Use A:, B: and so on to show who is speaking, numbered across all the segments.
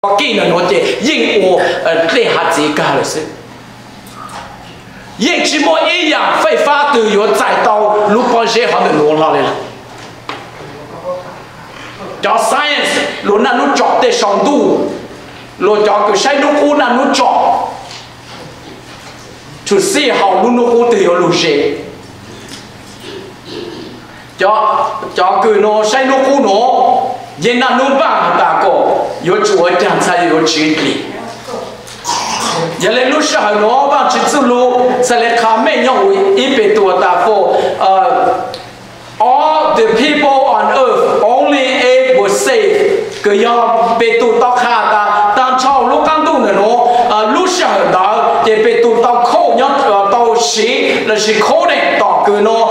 A: kỹ là nó chỉ yên ổn để hạt gì cả là sự yên chỉ mỗi ý dạng phải phá từ yếu giải tàu lúc bao giờ họ được luôn là cho science luôn là nó chọn để sống đủ luôn cho cái sai nó cũng là nó chọn chủ sĩ họ luôn nó cũng từ yếu lúc gì cho cái nó sai nó cũng nó yên là nó bằng ta có yếu chúa chẳng sai yếu chỉ đi giờ lên lúc sau nó bằng chỉ số lúc sẽ lên khám mấy nhau ít về tuổi ta phô all the people on earth only 8 were saved cứ do về tuổi ta khá ta đang cho lúc căng tu nữa lúc sau đó thì về tuổi ta khổ nhất tao sĩ là sĩ khổ này tao cứ nó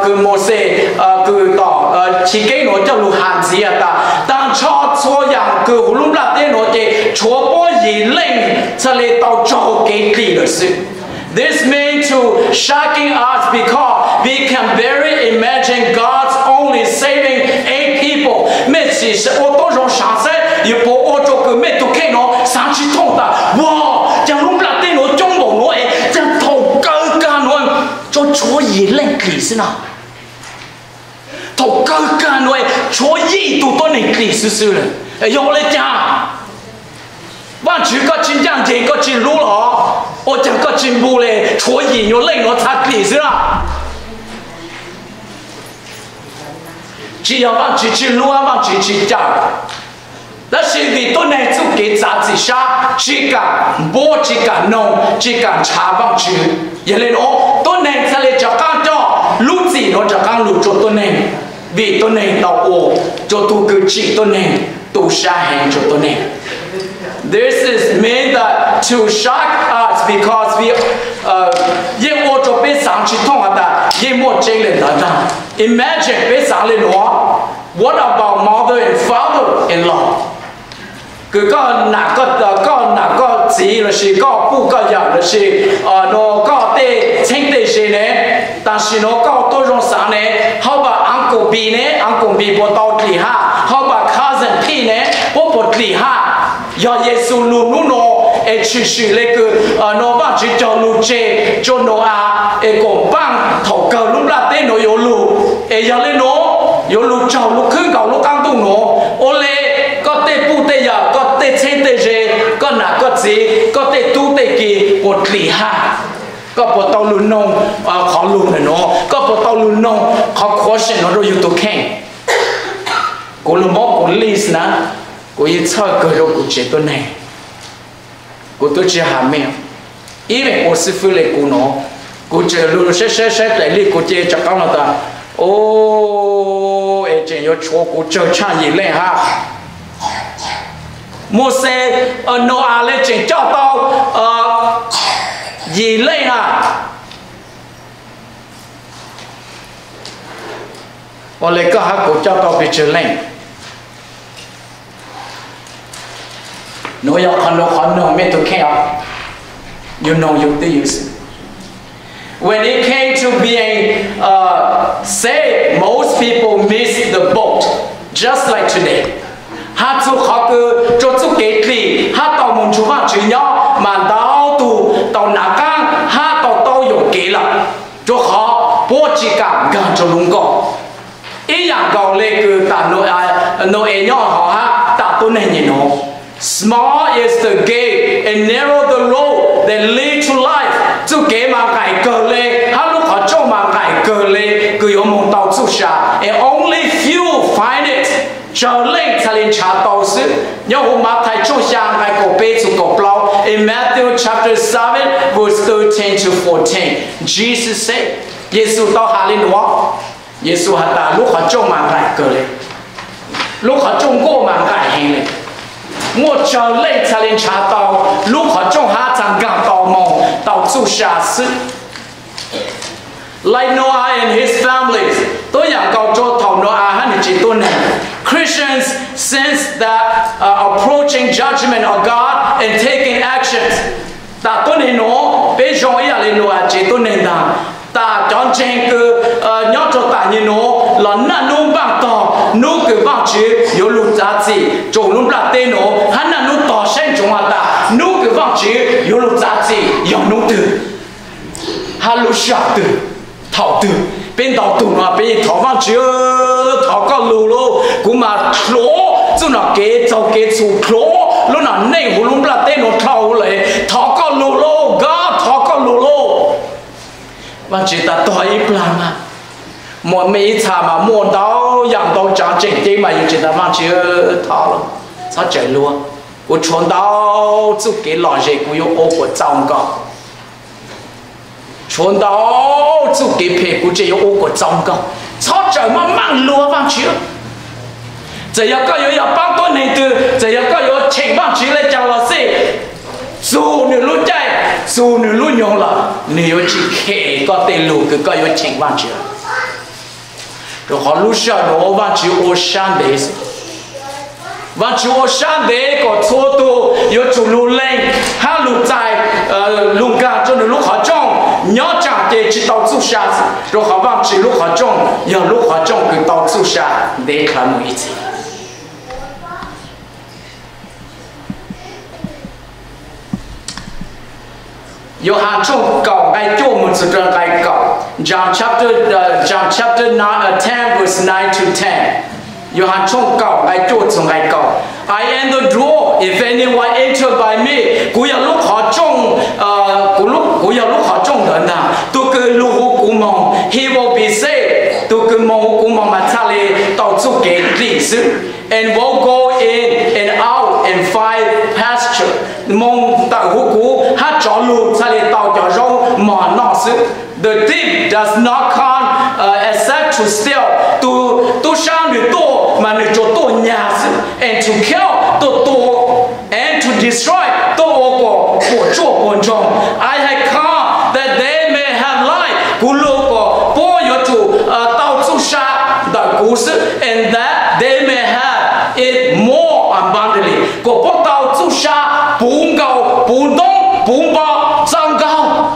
A: cứ một xe cứ tao chỉ cái nó cho lúc hạn gì ta đang cho yang cứ lúc là tên nó thì chúa bố gì lên sẽ lấy tao cho cái gì đó sự. This means to shocking us because we can barely imagine God's only saving 8 people. Mais si c'est autant de chance, il faut autre que mais tout que non, sans chi thông ta. Wow, chẳng lúc là tên nó trong bộ nó ấy, chẳng thầu cơ ca nó cho chúa gì lên kỳ thế nào? Thầu cơ ca nó ấy, chúa gì tụ tôi này kỳ sư rồi, yêu lên cha. Bạn chỉ có chính trang thì có chính lũ họ, ô chẳng có chính bù lệ, chúa gì nó lên nó thật kỳ thế nào? Chỉ là bạn chỉ chính lũ, bạn chỉ chính trang. Đó là vì tôi này chú cái giá trị xa, chỉ cả bố, chỉ cả nông, chỉ cả trà bằng chữ. Vậy nên tôi này sẽ lấy cho các cho, lúc gì nó cho các lúc cho tôi này. Vì tôi này đào ổ, cho tôi cứ chỉ tôi này, tôi xa hẹn cho tôi này. This is meant to shock us because we yên ô cho biết sáng chỉ thông à yên một trên lên đó. Imagine biết sáng lên đó. What about mother and father-in-law? Cứ con nào có gì là gì có bu có giờ là gì nó có tê chính tê gì này,但是nó có多种啥呢？好吧 uncle B 呢 uncle B 不到厉害，好吧 cousin P 呢不厉害。do Giêsu luôn luôn nó chỉ sử lấy cái nó bằng chỉ cho lu chê cho nó cũng bằng thầu cờ lúc là tên nó yếu lu giờ lên nó yếu lu trâu lu khưng cầu lu căng tung nó ô lê có tê pu tê giờ có tê chen tê dê có nà có gì có tê tu tê kỳ một lì ha có bộ tàu lu nông khó lu này nó có bộ tàu lu nông khó khó xin nó rồi yêu tu khen cô lu mốc cô list nè cô ý chơi cơ rồi cô chế tôi này cô tôi chỉ hàm miệng ý về cô sư phụ lấy cô nó cô chế luôn sẽ lại đi cô chế cho con nó ta ô ấy chế yo cho cô chơi chăn gì lên ha mua xe nó à lên chế cho tao gì lên à ô lấy cái hạt cô cho tao bị chơi lên no you know me to care you know you do use it. When it came to being saved, most people missed the boat just like today. Hát chú khó cơ cho chú kế thị hát tàu môn chú phát chữ nhỏ mà tàu tù tàu nạ căng hát tàu dùng kế lập chú khó bố chỉ cảm gần cho lung gò ý dạng gò lê cư tà nội nhỏ họ hát tạ tôn này nhìn nó. Small is the gate and narrow the road that lead to life. Chú kế mà cải cờ lê, hát lúc họ cho mà cải cờ lê, cứ yếu mong tàu chú xa. And only few find it. Trở lên sẽ lên trả tàu sư. Nhớ hôm mà thầy chú xa ngài cổ bê chú cổ blau. In Matthew chapter 7 verse 13 to 14. Jesus said, Giêsu tao hạ lên đó. Giêsu hạ ta lúc họ cho mà cải cờ lê. Lúc họ trông cô mà cải hành lê. Một trở lên sẽ lên trả tàu lúc họ trong hạ chẳng gạo tàu mong tàu chú xa sư. Like Noah and his families, tôiอยากcầu cho thầu Noah hắn chỉ tuân này. Christians sense that approaching judgment of God and taking actions. Ta tuân này nó bây giờ ý là Noah chỉ tuân này ta ta chọn chênh cứ nhớ cho ta như nó là năn nung bằng tàu nụ cứ vang chữ yếu lục giá trị chỗ lúc là tên nó hắn là nụ tỏ sen chúng ta nụ cứ vang chữ yếu lục giá trị yếu nụ từ hắn lục sát từ thảo từ bên đầu tụ nó bên thảo vang chữ thảo có lù lô cũng mà lỗ chứ nó kế châu kế chủ lỗ lúc nào này hồ lúc là tên nó thảo lại thảo có lù lô gà thảo có lù lô vang chữ ta tỏi ít làm mà một mấy thà mà mua đó dạng đó chẳng chỉnh tí mà những chuyện đó mang chưa thọ lắm sao chạy luôn của chuẩn đó chụp cái lò gì của yêu ô của trong cơ chuẩn đó chụp cái phê của chỉ yêu ô của trong cơ sao chạy mà mang lúa mang chưa chỉ có yêu bao tôi này từ chỉ có yêu chỉnh mang chưa lại chẳng là gì dù nửa lúc chạy dù nửa lúc nhung là nếu chỉ khề có tiền lúa cứ có yêu chỉnh mang chưa rồi họ lúc sau đó văn chữ ô san đấy văn chữ ô san đấy có số tu yếu chủ lù lên ha lù dài lù cả cho nên lúc họ trong nhớ chẳng để chỉ tàu su sa rồi họ văn chữ lúc họ trong giờ lúc họ trong cứ tàu su sa để làm một ít Yohan trong cầu ngay chỗ một sự trường ngay cầu John chapter 9, 10 verse 9 to 10 Yohan trong cầu ngay chỗ trong ngay cầu I am the door if anyone enter by me cú giờ lúc họ trong cú giờ lúc họ trong đợi nào tôi cứ lúc cú mong he will be saved tôi cứ mong cú mong mà cha lê tàu chú kế lịch sử and will go in and out and find pasture mong tàu cú hát chó lùn cha lê tàu chó râu mà nọ sự the thief does not come except to steal tu sang được tổ mà được cho tổ nhà sự and to kill tổ and to destroy tổ của chỗ của chồng I have come that they may have life cú lô của bố yếu chủ tàu chú sa đại cú sự and that they may have it more abundantly của bố tàu chú sa bún cầu bún đông bún bò rong cầu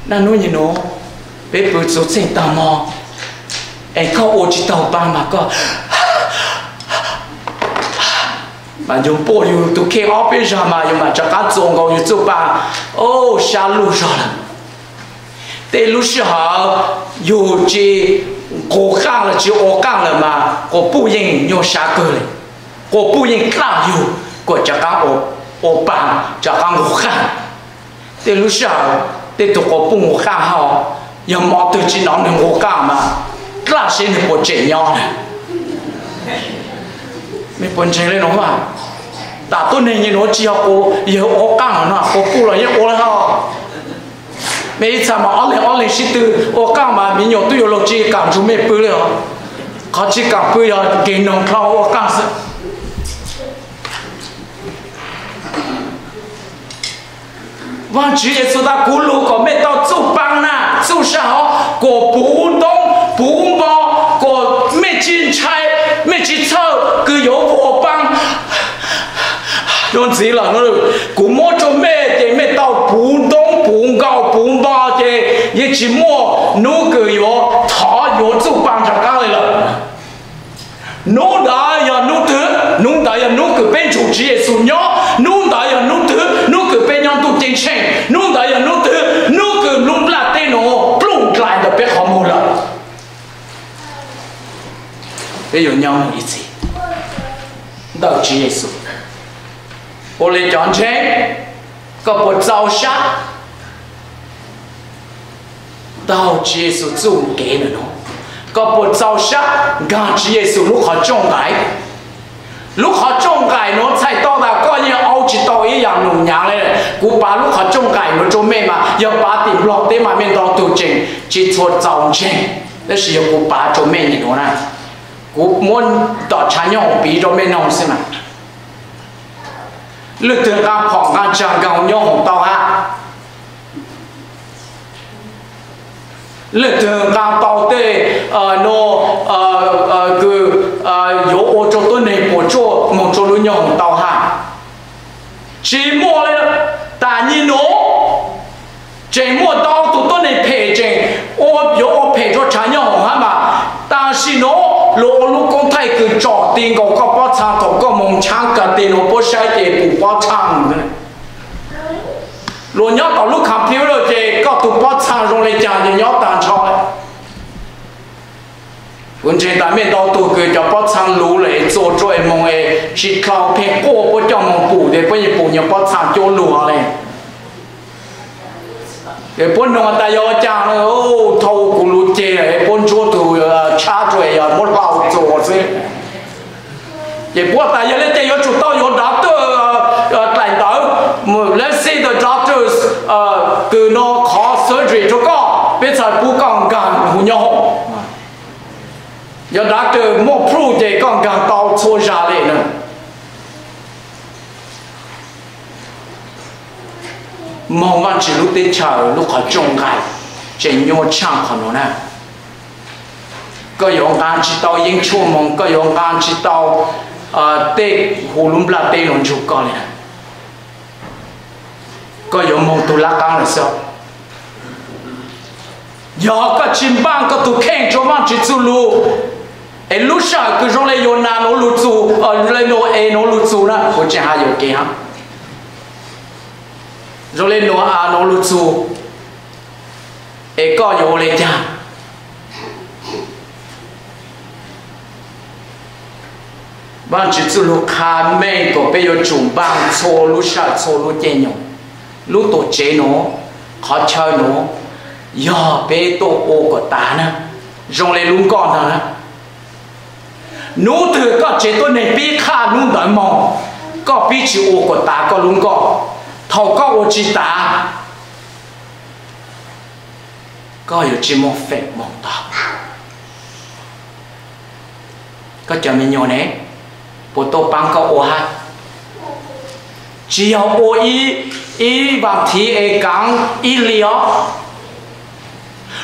A: nên nói như nó bé bự số sinh tò mò em có ô chỉ tàu ba mà có mà dùng bộ dùng tụ kê ốp bây giờ mà dùng mà cho cá trộn còn dùng tụ ba ô xa lú rồi là để lúc họ dùng chỉ cố gắng là chỉ cố gắng là mà có不应用啥个嘞có不应干用có cho cá ô ba cho cá cố gắng để lúc họ để tụ có不cố gắng họ nhưng mà tự chỉ nói đừng cố gắng mà là xin được một chuyện nhau này mấy phần chơi lên nó mà ta tôi này như nó chỉ học cô giờ ô căng nó cô phụ là những ô là họ mấy sao mà ở lên sĩ tư ô căng mà mình nhiều tôi lộc chỉ cảm chúng mấy bự rồi họ chỉ cảm bự rồi cái nông thao ô căng sự vâng chỉ là số ta cú lù có mấy tao chụp băng na chụp sao có bún đông bún bò có mấy chín chai mấy chín thau cứ yếu bộ băng luôn gì là nó cú mua cho mấy thì mấy tao bún đông bún gạo bún bò thì也只mua nó cứ yếu thọ yếu chụp băng cho cái này là nó đã là nó thứ nó đã là nó cứ bên chủ chỉ là số nhỏ nó đã là nó thứ nó cứ bên nhau tụ tiền钱nó đã là nó thứ nó cứ lúc là tên nó plung lại được biết họ mua là bây giờ nhau một gì đạo chỉ là số我嚟講清個不造殺道只係數做嘅了喏個不造殺講只係數如何種解如何種解喏才到達個人澳洲到一樣農業咧古把如何種解喏做咩嘛要把點落地嘛面到杜正只做造清那是要古把做咩嘢喏啦古muốn到產業比做咩農是嘛lực lượng các phòng các trường gạo nhau hồng tàu ha lực lượng các tàu tê nó cứ yếu ô tô tôi này một chỗ lưu nhau hồng tàu ha chỉ mua lên ta nhìn nó chỉ mua tàu tụi tôi này phê chừng ô yếu ô phê cho trái nhau hồng ha mà ta xin nó lúc con thấy cứ trọ tiền có bao thang thọ có mong chăng cả tiền nó bao sai tiền bù bao thang nữa lúc nhớ tao lúc khám phiếu rồi thì có tụ bao thang rồi lại chẳng thì nhớ tàn cho quân trên tại miền tàu tụ cứ cho bao thang lú lại做做梦诶chỉ靠骗过不叫梦补的不然补nhớ bao thang cho lúa này để bốn nông ta yo chàng là ô thâu cùng lúa chè để bốn chỗ từ cha rồi à một bao chỗ thế để bốn ta yo lên chè yo chủ tao yo doctor tại đó let's say the doctors cứ nó khó surgery cho con bây giờ bố con gan hú nhau yo doctor more prove để con gan tao chua ra lại nữa mong văn chỉ lúc đến chờ lúc họ trông gai chỉ nhô chăng họ nó nè có用gan chỉ tao yên chua mong có用gan chỉ tao tê hồ lúm là tê lồng chụp con này có dùng mong tu lá gan là sao giờ có chim băng có tu khen cho văn chỉ tu lu e lu sa cứ trong này dùng na nó lu tu lên nó lu tu nè có chỉ hai dùng kia rồi lên nó lụt xuống, có nhiều lên cha, bạn chỉ chú lụt khá mấy có bây giờ chúng bạn xô lụt sao xô lụt chế nhau, lụt tổ chế nó, khó chơi nó, giờ bây tổ ô của ta nè, rồi lên lún con thằng nè, nô từ có chế tôi này biết khá nung đợi mong, có biết chịu ô của ta có lún con. thầu có ô chỉ ta có yêu chỉ mong phép mong ta có cho mình nhỏ nè bộ tô băng có ô hát chỉ có ô ý bằng thì e căng ý liao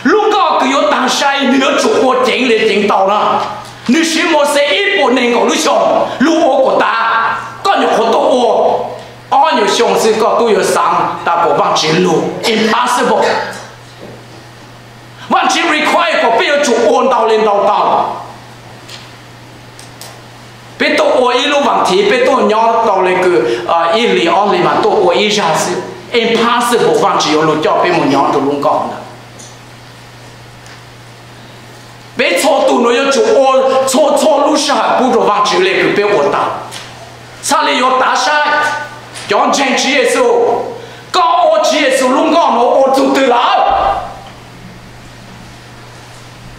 A: lúc có cứ yêu tăng sai nữa chủ ô chính để chính tàu đó nếu chỉ một sẽ ít bộ nên có lúc xong lúc ô của ta có nhiều khó tô ô nhiều熊是个都有伤，但我忘记路 impossible。忘记 require 个不要做按道连道道，别多我一路问题，别多鸟到那个一里二里嘛，多我一下子 impossible 忘记有路叫别么鸟都弄搞的。别错度那要做按错路上不着忘记那个别我打，差里要打晒。John Chen chỉ Giêsu có ô chỉ Giêsu luôn có nó ô tu từ lão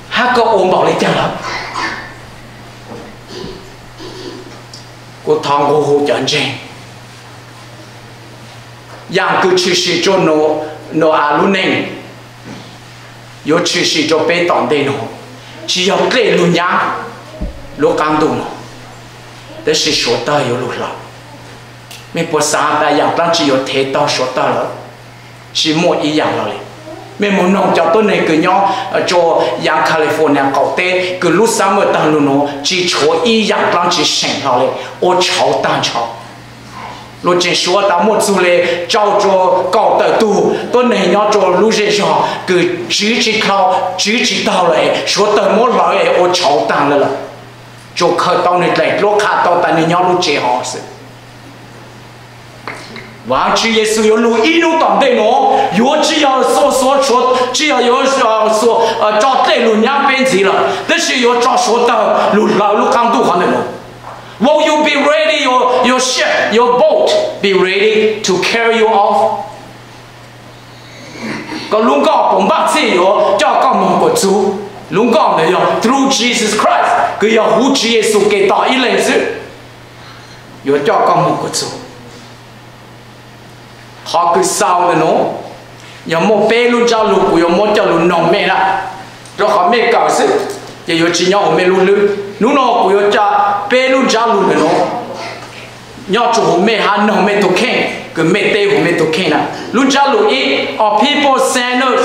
A: hát có ôm bảo lấy chăng lắm cô thằng cô hồ John Chen yang cứ chỉ sử cho nó luôn nên yo chỉ sử cho bé tòng đây nó chỉ học cái luôn nhá lúc cảm động nó để sử số ta yo lúc lắm mình bữa sáng ta yang đang chỉ có thể tao số ta rồi chỉ một ý yang rồi mình muốn nông cho tôi này cứ nhau cho yang California cầu tê cứ lúc sáng mới tăng luôn nó chỉ cho ý yang đang chỉ sinh rồi ô cháu tăng cháu lúc chỉ số ta một số lệ cháu cho cầu tới tu tôi này nhau cho lúc gì cho cứ chỉ tao lại số tới một lại ô cháu tăng rồi cho khởi tao này lại lúc khác tao tại này nhau lúc chỉ họ sự và chỉ Giêsu有路一路当对喏，有只要说，只要有说找对路两边去了，但是有找说到路刚都好的喏。Will you be ready? Your ship, your boat, be ready to carry you off. 個龍哥本把自由叫個蒙個主，龍哥沒有 through Jesus Christ， 佢有呼主耶穌給到一類事，有叫個蒙個主。họ cứ sao nữa nó, giờ một bé luôn cho lục của một cho lục nòng mẹ là, rồi họ mẹ cào sự, giờ yo chỉ nhau mẹ luôn lư, nó của yo cho bé luôn cho lục nữa nó, nhau chủ mẹ hắn nòng mẹ tổ khen, cứ mẹ tê của mẹ tổ khen à, luôn cho lục ít, or people sinners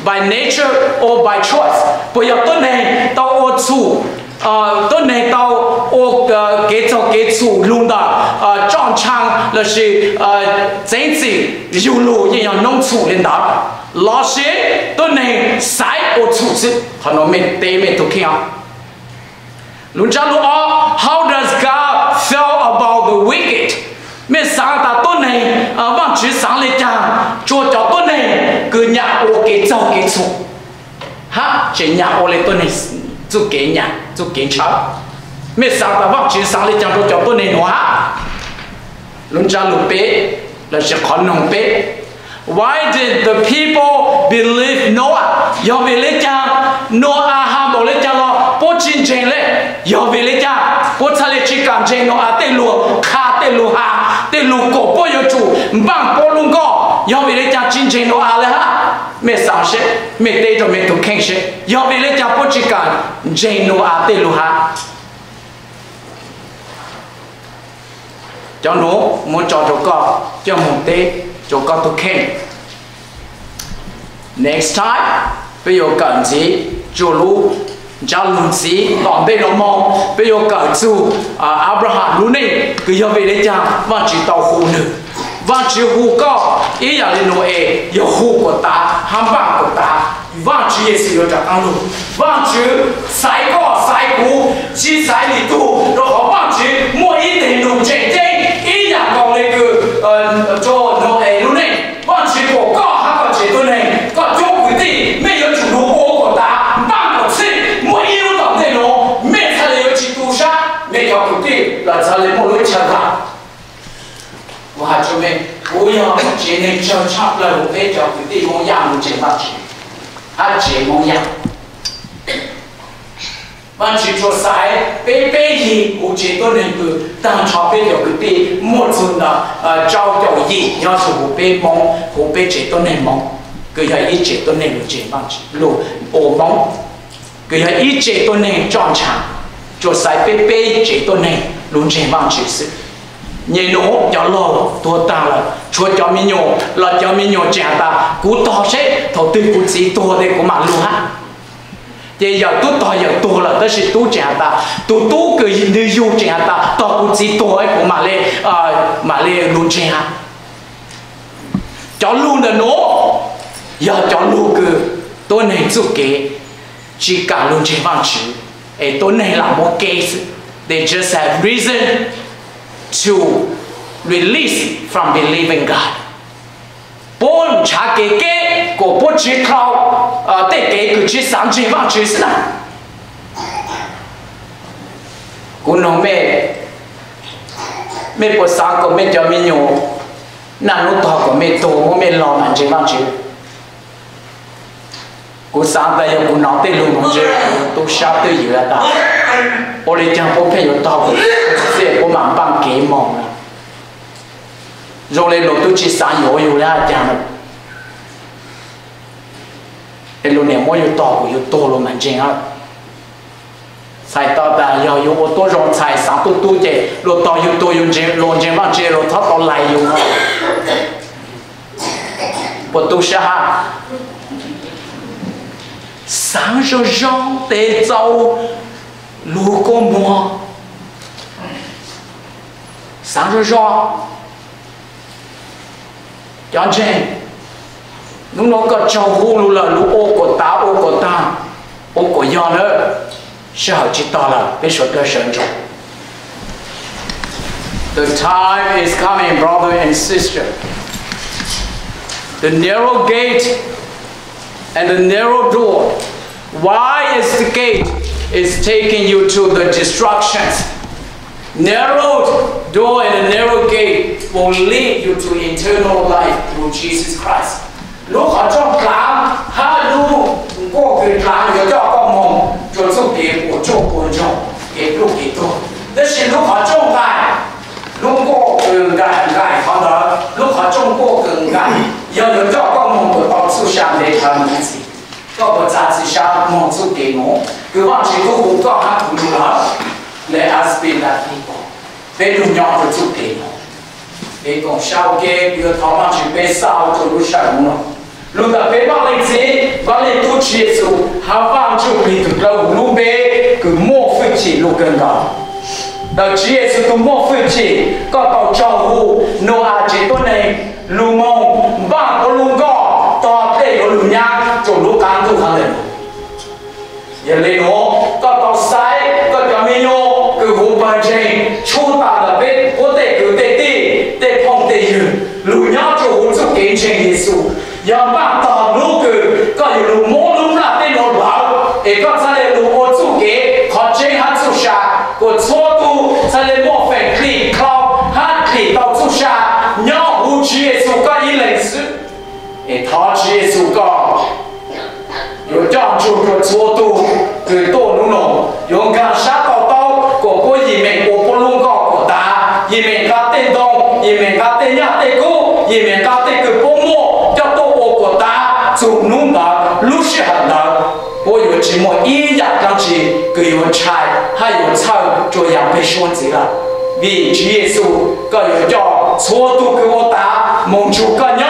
A: by nature or by choice, bây giờ tôi này tao ô chủ. Tôi này tao ô kế chủ luôn đó chọn trang là sự chính trị yêu lù như nhau nông chủ lên đó lo sẽ tôi này sai ô chủ sự họ nói mẹ tê mẹ tôi kia Luôn cha luôn how does God feel about the wicked? Mẹ sáng ta tốt này vang chữ sáng lên cha cho cháu tốt này cứ nhà ô cái cháu cái chú ha chỉ nhà ô lên tốt này chú cái nhà chú cái cháu mẹ sáng ta vang chữ sáng lên cha cho cháu tốt này hóa luôn cha luôn bé là sẽ khó nông bé. Why did the people believe Noah? Do vì lấy cha Noah ham bảo lấy cha lo bố chín chèn lệ. Do vì lấy cha bố cha lấy chỉ cảm chèn Noah tên lùa kha tên lùa hà tên lùa cổ bố yêu chủ bằng bố luôn co. Do vì lấy cha chín chèn Noah lệ ha. Mẹ sáng sẽ mẹ tây cho mẹ tụ khen sẽ. Do vì lấy cha bố chỉ cảm chèn Noah tên lùa hà. Cho nó muốn cho con cho một tê cho con tôi khen. Next time bây giờ cần gì cho lu cho luôn gì còn đây nó mong bây giờ cần chú Abraham luôn này cứ giờ về đây cha và chỉ tàu hồ nữa và chỉ hồ có ý là lên Noe giờ hồ của ta ham bang của ta và chỉ là sự cho ăn luôn và chỉ sai có sai cũ chỉ sai đi tu rồi họ và chỉ mua ít tiền luôn chạy chạy ý là còn lên cứ cho Noe luôn này và chỉ của có ham còn chỉ tôi này còn cho quý vị mấy giờ chủ đồ của ta bang của xin mua yêu tổng tiền nó mấy thằng này chỉ tu sa mấy cho quý vị là thằng này mua lối chân vào và cho mình bố giờ chỉ nên cho chắp lời một cái cho quý vị mong yang một chuyện phát triển chỉ mong yang và chỉ cho sai bé gì cũng chỉ tôi nên cứ tăng cho bé cho quý vị một chút là trao cho gì do sự của bé chỉ tôi nên mong cứ là ý chỉ tôi nên một chuyện phát triển luôn ổ mong cứ là ý chỉ tôi nên chọn chẳng cho sai bé chỉ tôi nên luôn chuyện phát triển sự nhảy nổ cho lo tua ta là chúa cho mình nhổ là cho mình nhổ trẻ ta cú to sẽ thầu tư cú chỉ tua đây của mà luôn ha bây giờ tu to giờ tua là đó là tu trẻ ta tu cái như yêu trẻ ta to cú chỉ tua ấy của mà lên luôn trẻ cho luôn là nổ giờ cho luôn cứ tôi này giúp cái chỉ cả luôn trẻ vang chữ ấy tôi này là một case they just have reason to release from believing God. Bốn cha cái của bốn chỉ khâu để cái cứ chỉ sáng chỉ vang chỉ là. Cô nói mẹ bữa sáng của mẹ cho mình nhổ, nãy lúc đó của mẹ tổ mẹ lo mà chỉ vang chỉ. Cô sáng tại cô nói tới luôn mà chỉ tôi sao tới gì là ta. Ô đi chẳng có phải有道理，是我蛮帮给忙的。rồi lên lối tôi chỉ sáng yếu ra chẳng được. Lên lối này mỗi yếu to của yếu to luôn mà chính á. Sai to ta yếu ô tô rong sai sáng tôi chế lối to yếu to yếu chế lối chế mà chế lối thoát to lại yếu nó. Bộ tôi sẽ ha sáng rồi rong để giàu lúa có mùa sáng rồi rong cho nên lúc nó có trâu hú luôn là lúa ô của ta ô của do nữa sẽ hỏi chỉ to là cái số cơ sở rồi. The time is coming, brother and sister. The narrow gate and the narrow door. Why is the gate is taking you to the destructions? Narrow door and a narrow gate will lead you to eternal life through Jesus Christ. Lúc ở trong cám, lúc có cái cám cho con mong cho số kế của chỗ của chỗ kế lúc kế tôi. Đó là lúc ở trong gai, lúc có cường gai con đó, lúc ở trong có cường gai, giờ được cho con mong của tao sự sáng để làm những gì. Có một giá trị sáng mong số kế nó, cứ bạn chỉ có hữu có hát cũng được hết. Let us be that people. Để đúng nhau cho chút kế nó. Để còn sau kế, vừa thảo bạn chỉ bế sao cho lúc sáng nó. Lúc đó bế bác lên gì, bác lên tu chế số, hạ vang cho mình thực lâu, lúc bế cứ mô phức chỉ lúc gần gạo. Đó chế số cứ mô phức chỉ, có tàu trao hù, nô à chế tốt này, lù mông, vang có lù gò, tòa tê có lù nhang, chỗ lúc cán tu kháng lên. Giờ lên nó, có tàu sai, có cả mình nhô, 要把道路个个有路马路那边路老，一个在那路我做给，靠近他做下，个错度在那莫分离靠，他离到做下，鸟无接触个一类似，他接触个。有这样就个错度，个多弄弄，用干啥刀刀，个个一面个不弄个个打，一面干电动，一面干电压电鼓，一面干电个薄膜，叫多个个打，就弄的路是很难。我有寂寞一样东西，个有菜，还有草，就要被选择了。为主耶稣，个有叫错度给我打，蒙住个鸟。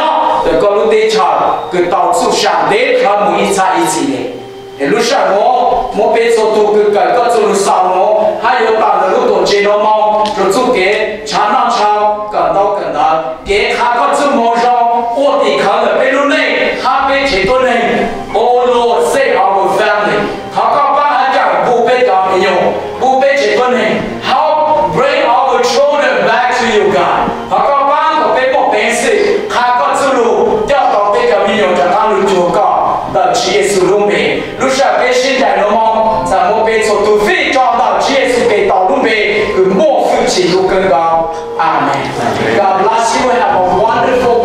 A: 个路得长，个到处上得看每一场一起的。路上我别说多个走路上我，还有当的路多接到猫，就做给长长长，跟到，给他个走毛上，我得看了别路内，他别接到内，All Lord save our family， 他个把他讲不被讲没用，不被接到内 ，Help bring our children back to you God， 他个把个被我变死，他个走路。到主耶稣路边，路上被现在了吗？咱们被从土匪抓到主耶稣给到路边，个莫负起路更高。阿门。God bless you and have a wonderful